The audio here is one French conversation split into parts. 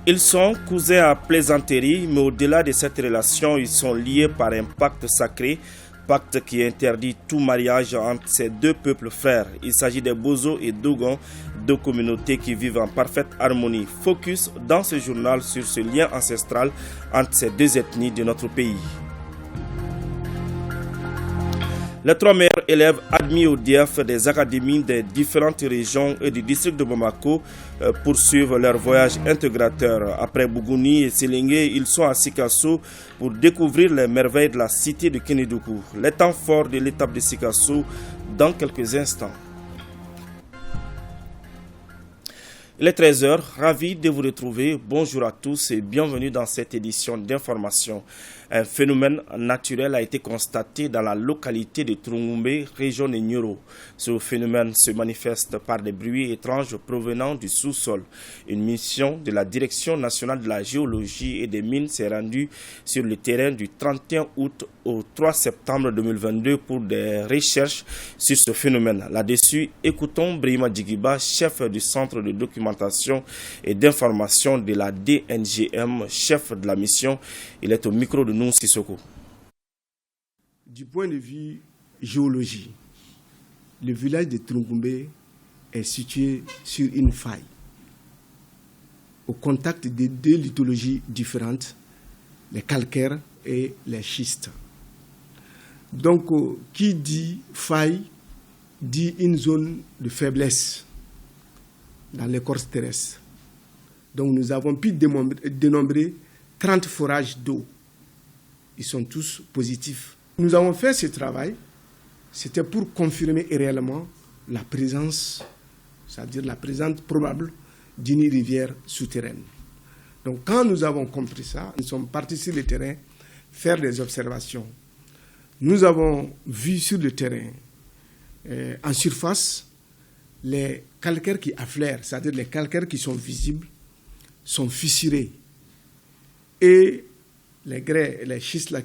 Ils sont cousins à plaisanterie, mais au-delà de cette relation, ils sont liés par un pacte sacré, pacte qui interdit tout mariage entre ces deux peuples frères. Il s'agit des Bozo et Dogon, deux communautés qui vivent en parfaite harmonie. Focus dans ce journal sur ce lien ancestral entre ces deux ethnies de notre pays. Les 3 meilleurs élèves admis au DF des académies des différentes régions et du district de Bamako poursuivent leur voyage intégrateur. Après Bougouni et Sélingué, ils sont à Sikasso pour découvrir les merveilles de la cité de Kénédougou. Les temps forts de l'étape de Sikasso dans quelques instants. Il est 13h, ravi de vous retrouver. Bonjour à tous et bienvenue dans cette édition d'information. Un phénomène naturel a été constaté dans la localité de Trungumbe, région de Nyoro. Ce phénomène se manifeste par des bruits étranges provenant du sous-sol. Une mission de la Direction nationale de la géologie et des mines s'est rendue sur le terrain du 31 août au 3 septembre 2022 pour des recherches sur ce phénomène. Là-dessus, écoutons Brahima Djigiba, chef du centre de documentation et d'information de la DNGM, chef de la mission. Il est au micro de nous, Sissoko. Du point de vue géologie, le village de Trungumbe est situé sur une faille, au contact de deux lithologies différentes, les calcaires et les schistes. Donc, qui dit faille, dit une zone de faiblesse dans l'écorce terrestre. Donc, nous avons pu dénombrer 30 forages d'eau. Ils sont tous positifs. Nous avons fait ce travail, c'était pour confirmer réellement la présence, c'est-à-dire la présence probable d'une rivière souterraine. Donc quand nous avons compris ça, nous sommes partis sur le terrain faire des observations. Nous avons vu sur le terrain, en surface, les calcaires qui affleurent, c'est-à-dire les calcaires qui sont visibles, sont fissurés. Et les grès, les schistes là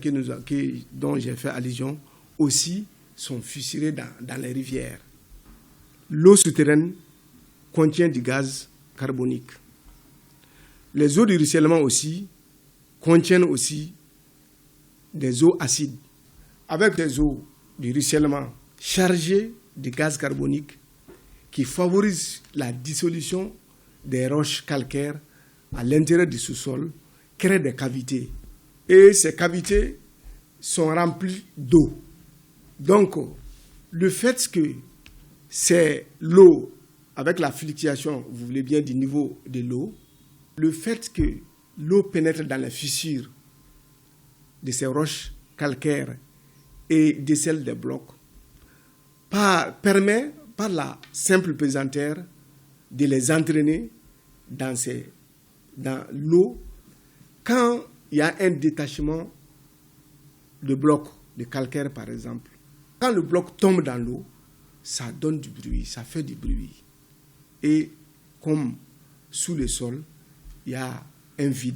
dont j'ai fait allusion, aussi sont fissurés dans les rivières. L'eau souterraine contient du gaz carbonique. Les eaux de ruissellement aussi contiennent aussi des eaux acides. Avec des eaux de ruissellement chargées de gaz carbonique qui favorisent la dissolution des roches calcaires à l'intérieur du sous-sol, créent des cavités. Et ces cavités sont remplies d'eau. Donc, le fait que c'est l'eau, avec la fluctuation, vous voulez bien, du niveau de l'eau, le fait que l'eau pénètre dans les fissures de ces roches calcaires et décèle des blocs, permet, par la simple pesanteur, de les entraîner dans l'eau. Quand il y a un détachement de blocs de calcaire, par exemple, quand le bloc tombe dans l'eau, ça donne du bruit, ça fait du bruit. Et comme sous le sol, il y a un vide,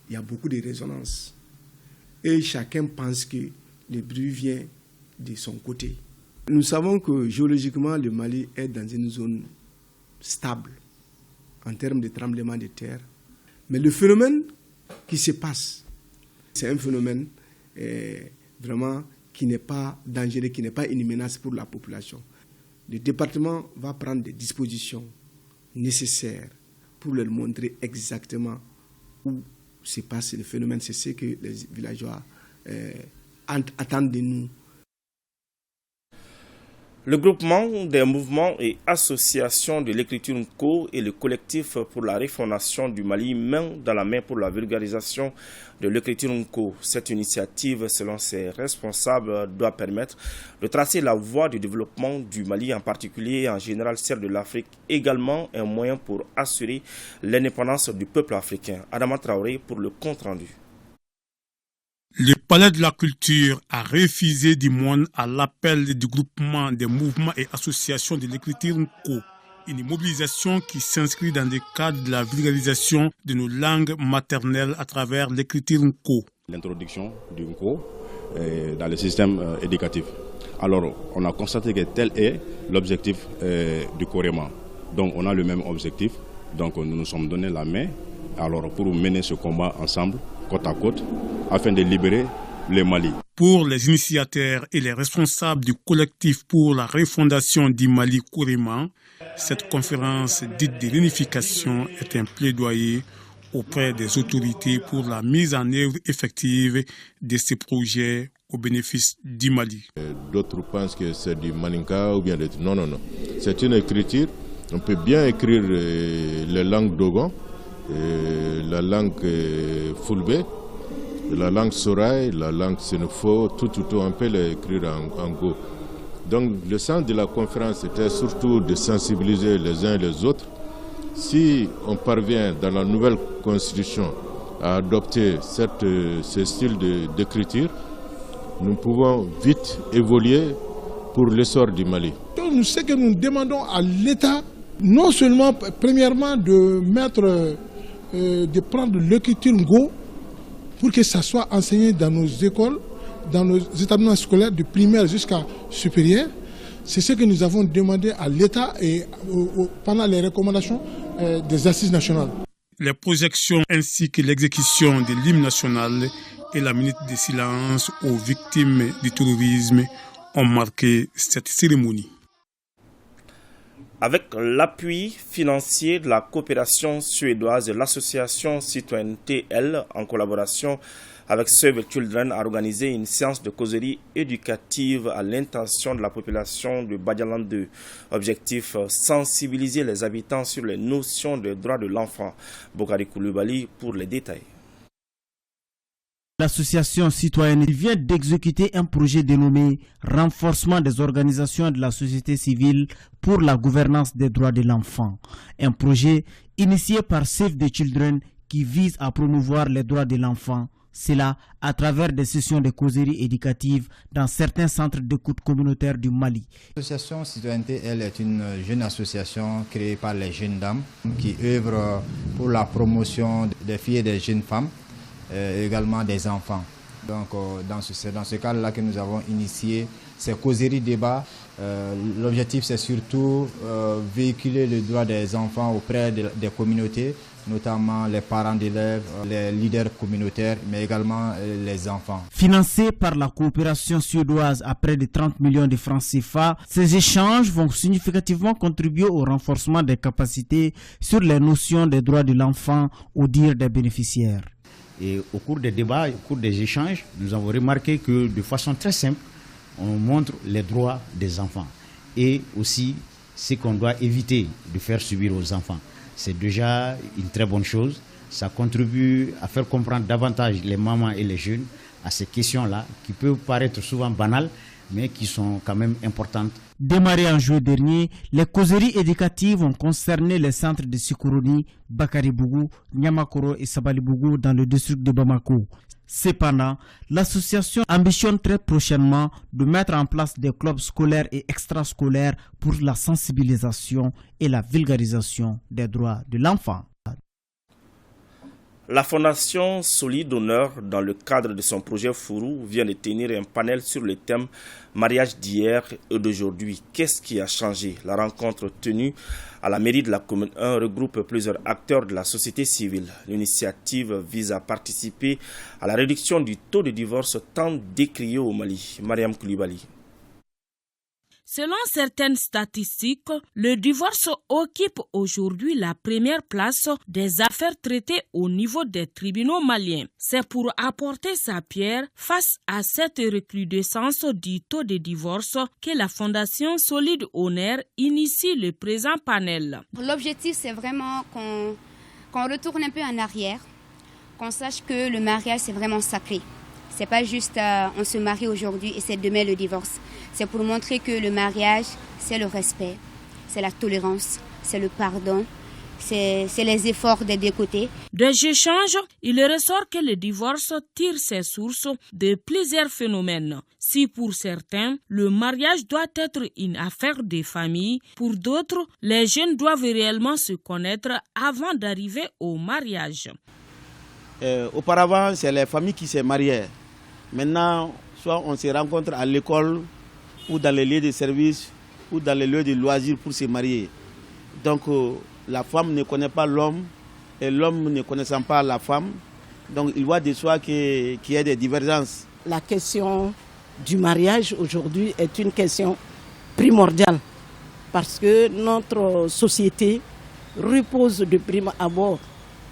il y a beaucoup de résonance. Et chacun pense que le bruit vient de son côté. Nous savons que géologiquement, le Mali est dans une zone stable en termes de tremblement de terre. Mais le phénomène qui se passe, c'est un phénomène vraiment qui n'est pas dangereux, qui n'est pas une menace pour la population. Le département va prendre des dispositions nécessaires pour leur montrer exactement où se passe le phénomène. C'est ce que les villageois attendent de nous. Le groupement des mouvements et associations de l'écriture Nko et le collectif pour la refondation du Mali main dans la main pour la vulgarisation de l'écriture Nko. Cette initiative, selon ses responsables, doit permettre de tracer la voie du développement du Mali, en particulier et en général celle de l'Afrique, également un moyen pour assurer l'indépendance du peuple africain. Adama Traoré pour le compte-rendu. Le Palais de la Culture a refusé du monde à l'appel du groupement des mouvements et associations de l'écriture Nko, une mobilisation qui s'inscrit dans le cadre de la vulgarisation de nos langues maternelles à travers l'écriture Nko. L'introduction du Nko dans le système éducatif. Alors, on a constaté que tel est l'objectif du Coréma. Donc, on a le même objectif. Donc, nous nous sommes donné la main Alors pour mener ce combat ensemble, côte à côte, afin de libérer le Mali. Pour les initiateurs et les responsables du collectif pour la refondation du Mali Kourema, cette conférence dite de l'unification est un plaidoyer auprès des autorités pour la mise en œuvre effective de ces projets au bénéfice du Mali. D'autres pensent que c'est du maninka ou bien des... Non. C'est une écriture. On peut bien écrire les langues Dogon, la langue Fulbe, la langue Soraï, la langue Sénéfo, tout, on peut l'écrire en Go. Donc le sens de la conférence était surtout de sensibiliser les uns et les autres. Si on parvient dans la nouvelle constitution à adopter ce style d'écriture, nous pouvons vite évoluer pour l'essor du Mali. Donc, ce que nous demandons à l'État, non seulement premièrement de prendre l'écriture Ngo pour que ça soit enseigné dans nos écoles, dans nos établissements scolaires de primaire jusqu'à supérieur. C'est ce que nous avons demandé à l'État et pendant les recommandations des assises nationales. Les projections ainsi que l'exécution de l'hymne national et la minute de silence aux victimes du terrorisme ont marqué cette cérémonie. Avec l'appui financier de la coopération suédoise de l'association Citoyenneté L, en collaboration avec Save Children, a organisé une séance de causerie éducative à l'intention de la population de Badialand 2. Objectif, sensibiliser les habitants sur les notions de droits de l'enfant. Bokari Koulibaly pour les détails. L'association citoyenne vient d'exécuter un projet dénommé « Renforcement des organisations de la société civile pour la gouvernance des droits de l'enfant ». Un projet initié par Save the Children qui vise à promouvoir les droits de l'enfant. Cela à travers des sessions de causerie éducatives dans certains centres d'écoute communautaire du Mali. L'association Citoyenneté, elle, est une jeune association créée par les jeunes dames qui œuvre pour la promotion des filles et des jeunes femmes. Également des enfants. Donc c'est dans ce cadre-là que nous avons initié ces causeries débats. L'objectif c'est surtout véhiculer le droit des enfants auprès des communautés, notamment les parents d'élèves, les leaders communautaires, mais également les enfants. Financé par la coopération suédoise à près de 30 millions de francs CFA, ces échanges vont significativement contribuer au renforcement des capacités sur les notions des droits de l'enfant au dire des bénéficiaires. Et au cours des débats, au cours des échanges, nous avons remarqué que de façon très simple, on montre les droits des enfants et aussi ce qu'on doit éviter de faire subir aux enfants. C'est déjà une très bonne chose. Ça contribue à faire comprendre davantage les mamans et les jeunes à ces questions-là qui peuvent paraître souvent banales, mais qui sont quand même importantes. Démarré en juillet dernier, les causeries éducatives ont concerné les centres de Sikuruni, Bakaribougou, Niamakoro et Sabalibougou dans le district de Bamako. Cependant, l'association ambitionne très prochainement de mettre en place des clubs scolaires et extrascolaires pour la sensibilisation et la vulgarisation des droits de l'enfant. La Fondation Solide Honneur, dans le cadre de son projet Fourou, vient de tenir un panel sur le thème mariage d'hier et d'aujourd'hui. Qu'est-ce qui a changé? La rencontre tenue à la mairie de la commune 1 regroupe plusieurs acteurs de la société civile. L'initiative vise à participer à la réduction du taux de divorce tant décrié au Mali. Mariam Koulibaly. Selon certaines statistiques, le divorce occupe aujourd'hui la première place des affaires traitées au niveau des tribunaux maliens. C'est pour apporter sa pierre face à cette recrudescence du taux de divorce que la Fondation Solide Honneur initie le présent panel. L'objectif, c'est vraiment qu'on retourne un peu en arrière, qu'on sache que le mariage, c'est vraiment sacré. C'est pas juste on se marie aujourd'hui et c'est demain le divorce. C'est pour montrer que le mariage, c'est le respect, c'est la tolérance, c'est le pardon, c'est les efforts des deux côtés. Des échanges, il ressort que le divorce tire ses sources de plusieurs phénomènes. Si pour certains, le mariage doit être une affaire des familles, pour d'autres, les jeunes doivent réellement se connaître avant d'arriver au mariage. Auparavant, c'est les familles qui se mariaient. Maintenant, soit on se rencontre à l'école ou dans les lieux de service ou dans les lieux de loisirs pour se marier. Donc, la femme ne connaît pas l'homme et l'homme ne connaissant pas la femme, donc il voit de soi qu'il y a des divergences. La question du mariage aujourd'hui est une question primordiale parce que notre société repose de prime abord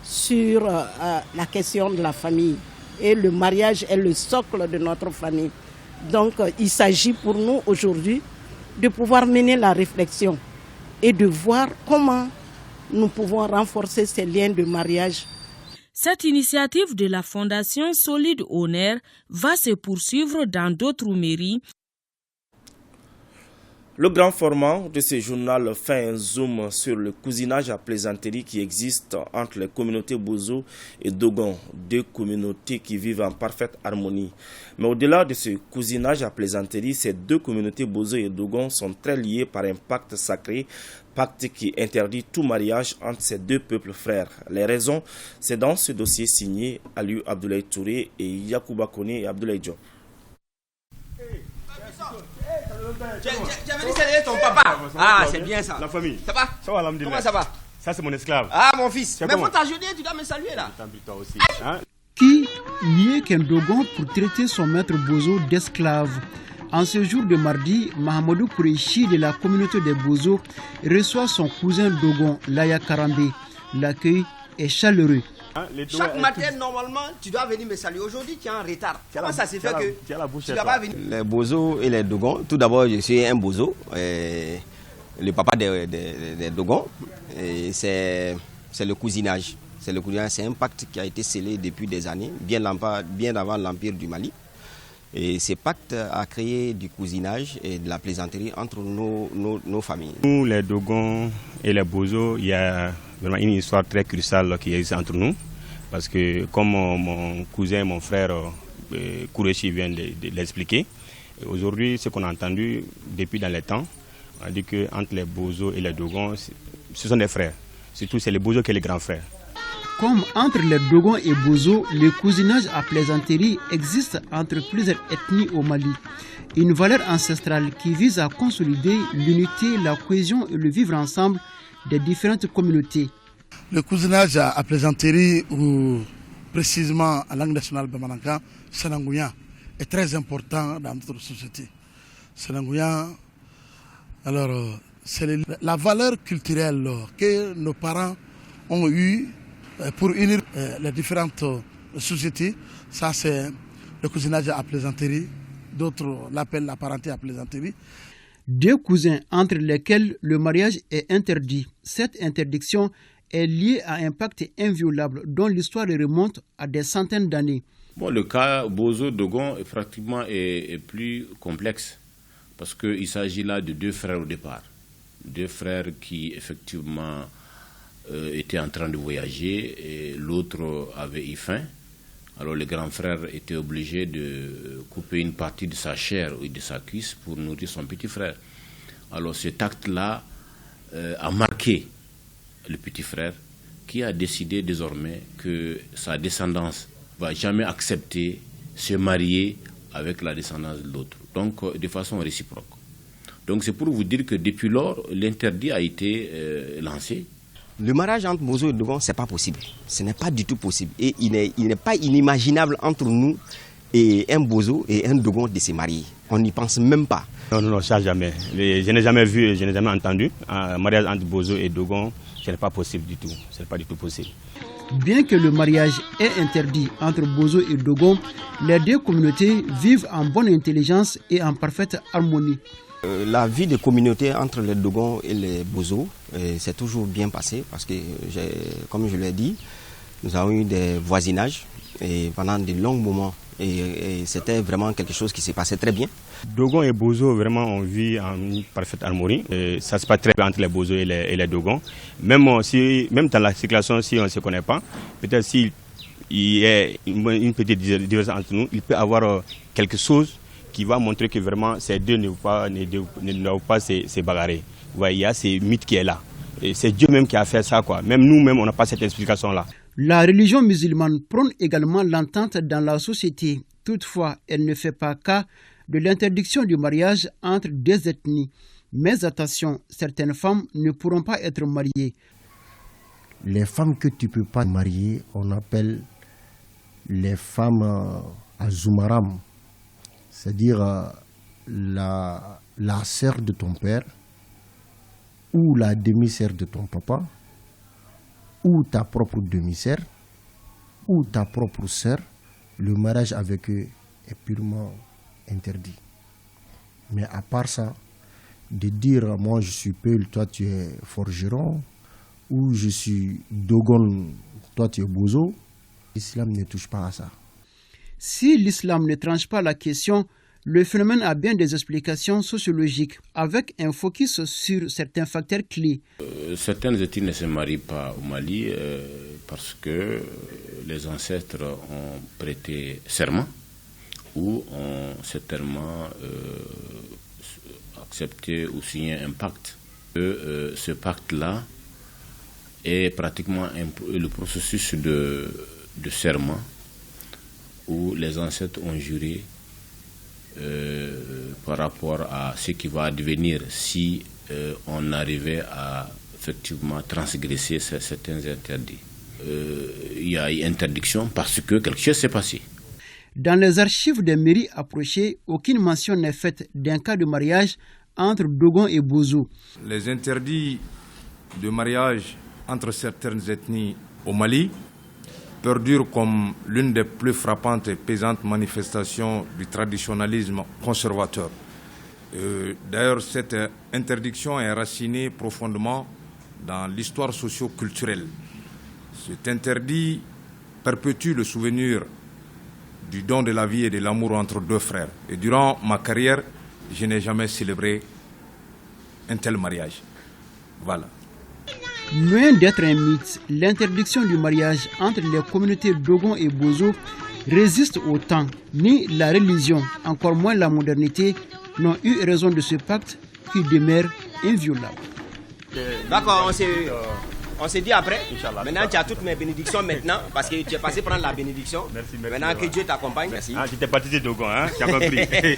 sur la question de la famille et le mariage est le socle de notre famille. Donc il s'agit pour nous aujourd'hui de pouvoir mener la réflexion et de voir comment nous pouvons renforcer ces liens de mariage. Cette initiative de la Fondation Solide Honneur va se poursuivre dans d'autres mairies. Le grand format de ce journal fait un zoom sur le cousinage à plaisanterie qui existe entre les communautés Bozo et Dogon, deux communautés qui vivent en parfaite harmonie. Mais au-delà de ce cousinage à plaisanterie, ces deux communautés Bozo et Dogon sont très liées par un pacte sacré, pacte qui interdit tout mariage entre ces deux peuples frères. Les raisons, c'est dans ce dossier signé Aliou Abdoulaye Touré et Yacouba Koné et Abdoulaye Diop. J'avais dit saluer ton papa. Ah, c'est bien ça. La famille. Ça va? Ça va, alhamdoulilah. Comment ça va? Ça, c'est mon esclave. Ah, mon fils. Mais comment? faut t'ajouter, tu dois me saluer là. Toi aussi. Hein? Qui mieux qu'un Dogon pour traiter son maître Bozo d'esclave? En ce jour de mardi, Mahamadou Koureichi de la communauté des Bozo reçoit son cousin Dogon, Laya Karambe. L'accueil est chaleureux. Chaque matin, normalement, tu dois venir me saluer. Aujourd'hui, tu es en retard. Comment ça s'est fait que tu ne dois pas venir? Les Bozo et les Dogons. Tout d'abord, je suis un Bozo, le papa des Dogons. C'est le cousinage. C'est un pacte qui a été scellé depuis des années, bien avant l'Empire du Mali. Et ce pacte a créé du cousinage et de la plaisanterie entre nos familles. Nous, les Dogons et les Bozo, il y a vraiment une histoire très cruciale qui existe entre nous. Parce que comme mon cousin et mon frère Koureichi vient de l'expliquer, aujourd'hui, ce qu'on a entendu depuis dans les temps, on dit qu'entre les Bozo et les Dogons, ce sont des frères. Surtout, c'est les Bozo qui est les grands frères. Comme entre les Dogons et Bozo, le cousinage à plaisanterie existe entre plusieurs ethnies au Mali. Une valeur ancestrale qui vise à consolider l'unité, la cohésion et le vivre ensemble des différentes communautés. Le cousinage à plaisanterie, ou précisément en langue nationale Bamananka, Senangouya, est très important dans notre société. Senangouya, alors, c'est la valeur culturelle que nos parents ont eue pour unir les différentes sociétés. Ça, c'est le cousinage à plaisanterie. D'autres l'appellent la parenté à plaisanterie. Deux cousins entre lesquels le mariage est interdit. Cette interdiction est liée à un pacte inviolable dont l'histoire remonte à des centaines d'années. Bon, le cas Bozo-Dogon est plus complexe parce qu'il s'agit là de deux frères au départ. Deux frères qui effectivement étaient en train de voyager et l'autre avait eu faim. Alors le grand frère était obligé de couper une partie de sa chair ou de sa cuisse pour nourrir son petit frère. Alors cet acte-là a marqué le petit frère qui a décidé désormais que sa descendance ne va jamais accepter se marier avec la descendance de l'autre. Donc de façon réciproque. Donc c'est pour vous dire que depuis lors, l'interdit a été lancé. Le mariage entre Bozo et Dogon, ce n'est pas possible. Ce n'est pas du tout possible. Et il n'est pas inimaginable entre nous et un Bozo et un Dogon de se marier. On n'y pense même pas. Non, ça jamais. Je n'ai jamais vu et je n'ai jamais entendu un mariage entre Bozo et Dogon. Ce n'est pas possible du tout. Ce n'est pas du tout possible. Bien que le mariage est interdit entre Bozo et Dogon, les deux communautés vivent en bonne intelligence et en parfaite harmonie. La vie de communauté entre les Dogons et les Bozo s'est toujours bien passée parce que, comme je l'ai dit, nous avons eu des voisinages et pendant de longs moments et c'était vraiment quelque chose qui s'est passé très bien. Dogon et Bozo, vraiment, on vit en parfaite harmonie. Et ça se passe très bien entre les Bozo et les Dogons. Même dans la circulation, si on ne se connaît pas, peut-être s'il y a une petite divergence entre nous, il peut y avoir quelque chose qui va montrer que vraiment ces deux ne doivent pas se bagarrer. Ouais, il y a ce mythe qui est là. Et c'est Dieu même qui a fait ça, quoi. Même nous-mêmes, on n'a pas cette explication-là. La religion musulmane prône également l'entente dans la société. Toutefois, elle ne fait pas cas de l'interdiction du mariage entre deux ethnies. Mais attention, certaines femmes ne pourront pas être mariées. Les femmes que tu ne peux pas marier, on appelle les femmes azumaram, c'est-à-dire la sœur de ton père ou la demi-sœur de ton papa ou ta propre demi-sœur ou ta propre sœur. Le mariage avec eux est purement interdit. Mais à part ça, de dire moi je suis Peul, toi tu es forgeron, ou je suis Dogon, toi tu es Bozo, l'islam ne touche pas à ça. Si l'islam ne tranche pas la question, le phénomène a bien des explications sociologiques, avec un focus sur certains facteurs clés. Certaines ethnies ne se marient pas au Mali parce que les ancêtres ont prêté serment ou ont certainement accepté ou signé un pacte. Ce pacte-là est pratiquement le processus de serment où les ancêtres ont juré par rapport à ce qui va advenir si on arrivait à effectivement transgresser certains interdits. Il y a eu interdiction parce que quelque chose s'est passé. Dans les archives des mairies approchées, aucune mention n'est faite d'un cas de mariage entre Dogon et Bozo. Les interdits de mariage entre certaines ethnies au Mali perdure comme l'une des plus frappantes et pesantes manifestations du traditionnalisme conservateur. D'ailleurs, cette interdiction est racinée profondément dans l'histoire socio-culturelle. Cet interdit perpétue le souvenir du don de la vie et de l'amour entre deux frères. Et durant ma carrière, je n'ai jamais célébré un tel mariage. Voilà. Loin d'être un mythe, l'interdiction du mariage entre les communautés Dogon et Bozo résiste au temps. Ni la religion, encore moins la modernité, n'ont eu raison de ce pacte qui demeure inviolable. D'accord, on s'est dit après. Maintenant, tu as toutes mes bénédictions maintenant, parce que tu es passé prendre la bénédiction. Merci. Maintenant que Dieu t'accompagne. Merci. Tu t'es parti de Dogon, hein? Tu as compris.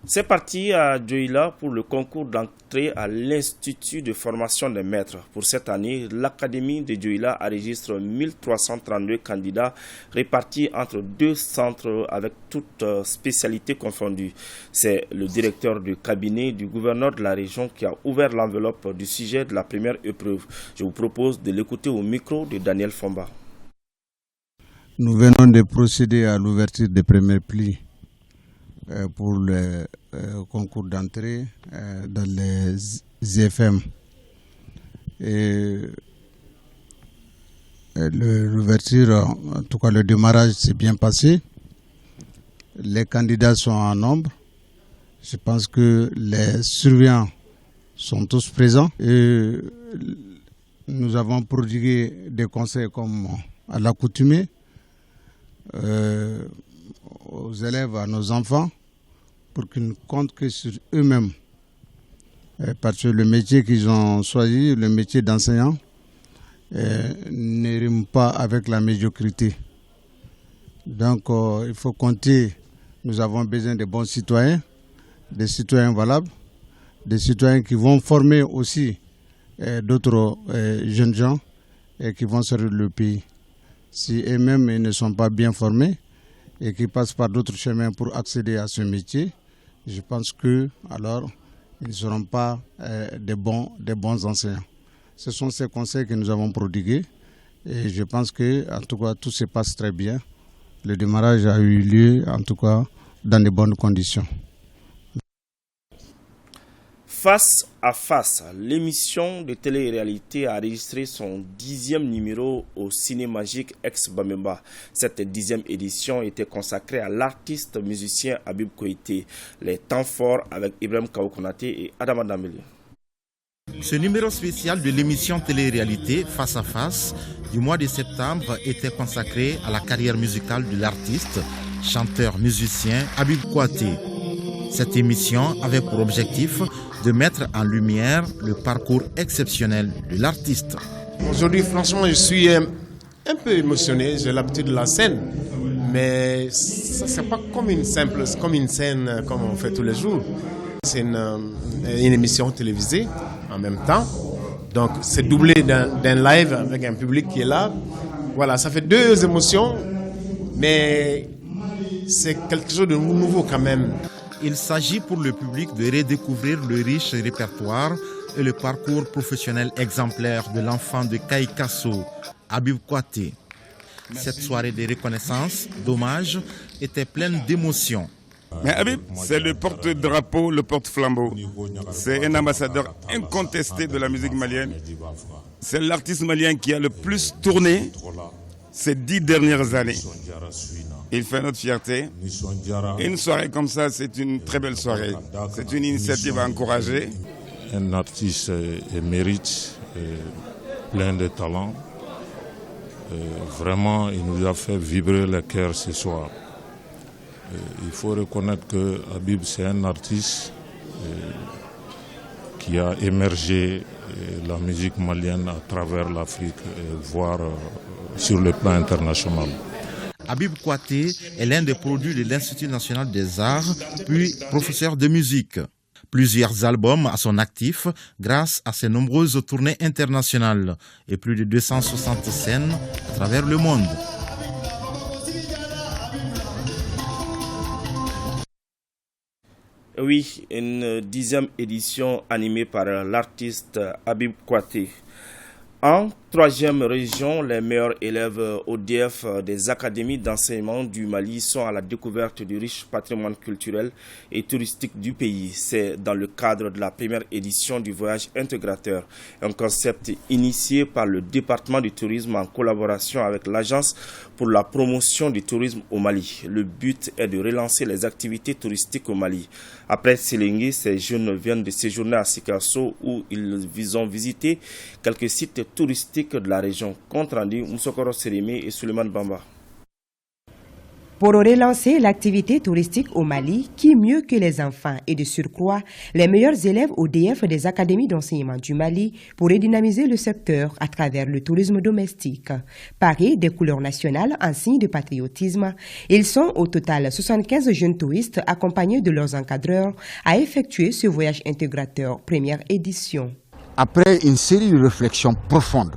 C'est parti à Dioula pour le concours d'entrée à l'Institut de formation des maîtres. Pour cette année, l'Académie de Dioula enregistre 1332 candidats répartis entre 2 centres avec toutes spécialités confondues. C'est le directeur du cabinet du gouverneur de la région qui a ouvert l'enveloppe du sujet de la première épreuve. Je vous propose de l'écouter au micro de Daniel Fomba. Nous venons de procéder à l'ouverture des premiers plis pour le concours d'entrée dans les IFM. L'ouverture, en tout cas le démarrage s'est bien passé. Les candidats sont en nombre. Je pense que les surveillants sont tous présents. Et nous avons prodigué des conseils comme à l'accoutumée aux élèves, à nos enfants, pour qu'ils ne comptent que sur eux-mêmes. Parce que le métier qu'ils ont choisi, le métier d'enseignant, ne rime pas avec la médiocrité. Donc il faut compter, nous avons besoin de bons citoyens, des citoyens valables, des citoyens qui vont former aussi d'autres jeunes gens et qui vont servir le pays. Si eux-mêmes ils ne sont pas bien formés et qui passent par d'autres chemins pour accéder à ce métier, je pense que alors ils ne seront pas des bons enseignants. Ce sont ces conseils que nous avons prodigués et je pense que en tout cas tout se passe très bien. Le démarrage a eu lieu en tout cas dans de bonnes conditions. Face à face, l'émission de télé-réalité a enregistré son 10e numéro au Ciné-Magique ex-Bamemba. Cette 10e édition était consacrée à l'artiste musicien Habib Koité. Les temps forts avec Ibrahim Kaoukonate et Adam Adameli. Ce numéro spécial de l'émission télé-réalité Face à Face du mois de septembre était consacré à la carrière musicale de l'artiste, chanteur-musicien Habib Koité. Cette émission avait pour objectif de mettre en lumière le parcours exceptionnel de l'artiste. Aujourd'hui, franchement, je suis un peu émotionné. J'ai l'habitude de la scène, mais ça c'est pas comme une scène comme on fait tous les jours. C'est une émission télévisée en même temps. Donc c'est doublé d'un live avec un public qui est là. Voilà, ça fait deux émotions, mais c'est quelque chose de nouveau quand même. Il s'agit pour le public de redécouvrir le riche répertoire et le parcours professionnel exemplaire de l'enfant de Kaïkasso, Habib Kouaté. Cette soirée de reconnaissance, d'hommage, était pleine d'émotions. Mais Habib, c'est le porte-drapeau, le porte-flambeau. C'est un ambassadeur incontesté de la musique malienne. C'est l'artiste malien qui a le plus tourné ces 10 dernières années. Il fait notre fierté. Et une soirée comme ça, c'est une très belle soirée. C'est une initiative à encourager. Un artiste émérite, plein de talent. Vraiment, il nous a fait vibrer le cœur ce soir. Il faut reconnaître que Habib, c'est un artiste qui a émergé la musique malienne à travers l'Afrique, voire sur le plan international. Habib Kouaté est l'un des produits de l'Institut national des arts, puis professeur de musique. Plusieurs albums à son actif grâce à ses nombreuses tournées internationales et plus de 260 scènes à travers le monde. Oui, une 10e édition animée par l'artiste Habib Kouaté. En 3e région, les meilleurs élèves ODF des académies d'enseignement du Mali sont à la découverte du riche patrimoine culturel et touristique du pays. C'est dans le cadre de la première édition du voyage intégrateur, un concept initié par le département du tourisme en collaboration avec l'Agence pour la promotion du tourisme au Mali. Le but est de relancer les activités touristiques au Mali. Après Sélingué, ces jeunes viennent de séjourner à Sikasso où ils ont visité quelques sites touristiques de la région. Compte rendu, Moussokoro Sérémé et Suleiman Bamba. Pour relancer l'activité touristique au Mali, qui mieux que les enfants et de surcroît les meilleurs élèves ODF des académies d'enseignement du Mali pourraient dynamiser le secteur à travers le tourisme domestique. Parés des couleurs nationales en signe de patriotisme, ils sont au total 75 jeunes touristes accompagnés de leurs encadreurs à effectuer ce voyage intégrateur première édition. Après une série de réflexions profondes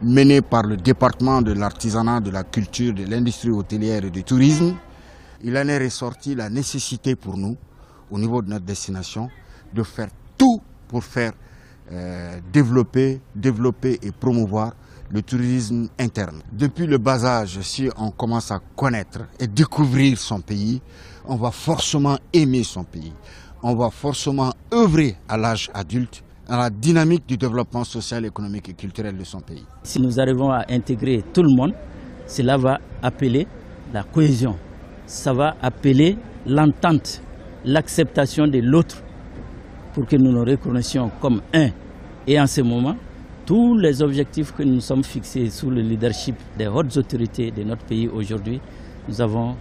menées par le département de l'artisanat, de la culture, de l'industrie hôtelière et du tourisme, il en est ressorti la nécessité pour nous, au niveau de notre destination, de faire tout pour faire développer et promouvoir le tourisme interne. Depuis le bas âge, si on commence à connaître et découvrir son pays, on va forcément aimer son pays. On va forcément œuvrer à l'âge adulte dans la dynamique du développement social, économique et culturel de son pays. Si nous arrivons à intégrer tout le monde, cela va appeler la cohésion, ça va appeler l'entente, l'acceptation de l'autre pour que nous nous reconnaissions comme un. Et en ce moment, tous les objectifs que nous sommes fixés sous le leadership des hautes autorités de notre pays aujourd'hui, nous avons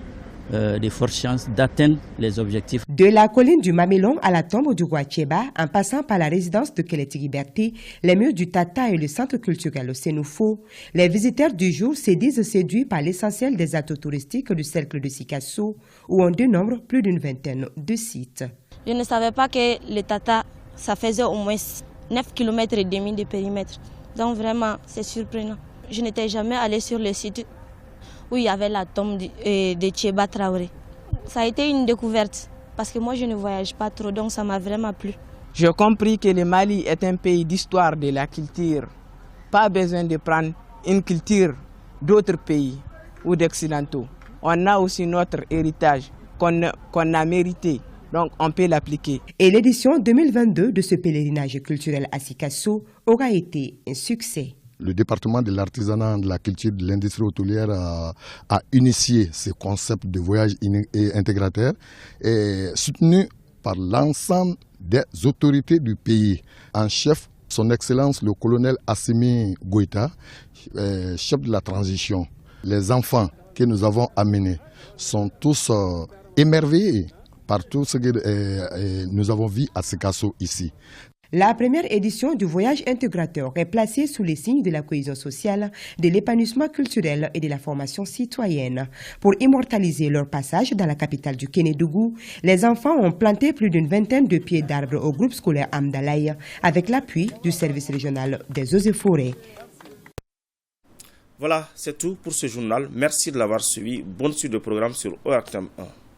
de fortes chances d'atteindre les objectifs. De la colline du Mamelon à la tombe du roi Tcheba, en passant par la résidence de Keleti Liberté, les murs du Tata et le centre culturel Sénoufo, les visiteurs du jour se disent séduits par l'essentiel des atouts touristiques du cercle de Sikasso, où on dénombre plus d'une vingtaine de sites. Je ne savais pas que le Tata, ça faisait au moins 9,5 km de périmètre. Donc vraiment, c'est surprenant. Je n'étais jamais allée sur le site où il y avait la tombe de Tcheba Traoré. Ça a été une découverte parce que moi je ne voyage pas trop, donc ça m'a vraiment plu. J'ai compris que le Mali est un pays d'histoire de la culture. Pas besoin de prendre une culture d'autres pays ou d'occidentaux. On a aussi notre héritage qu'on a mérité, donc on peut l'appliquer. Et l'édition 2022 de ce pèlerinage culturel à Sikasso aura été un succès. Le département de l'artisanat, de la culture, de l'industrie hôtelière a initié ce concept de voyage intégrateur et soutenu par l'ensemble des autorités du pays. En chef, son Excellence le colonel Assimi Goïta, chef de la transition. Les enfants que nous avons amenés sont tous émerveillés par tout ce que nous avons vu à Sikasso ici. La première édition du voyage intégrateur est placée sous les signes de la cohésion sociale, de l'épanouissement culturel et de la formation citoyenne. Pour immortaliser leur passage dans la capitale du Kénédougou, les enfants ont planté plus d'une vingtaine de pieds d'arbres au groupe scolaire Amdalaï avec l'appui du service régional des eaux et forêts. Voilà, c'est tout pour ce journal. Merci de l'avoir suivi. Bonne suite de programme sur ORTM 1.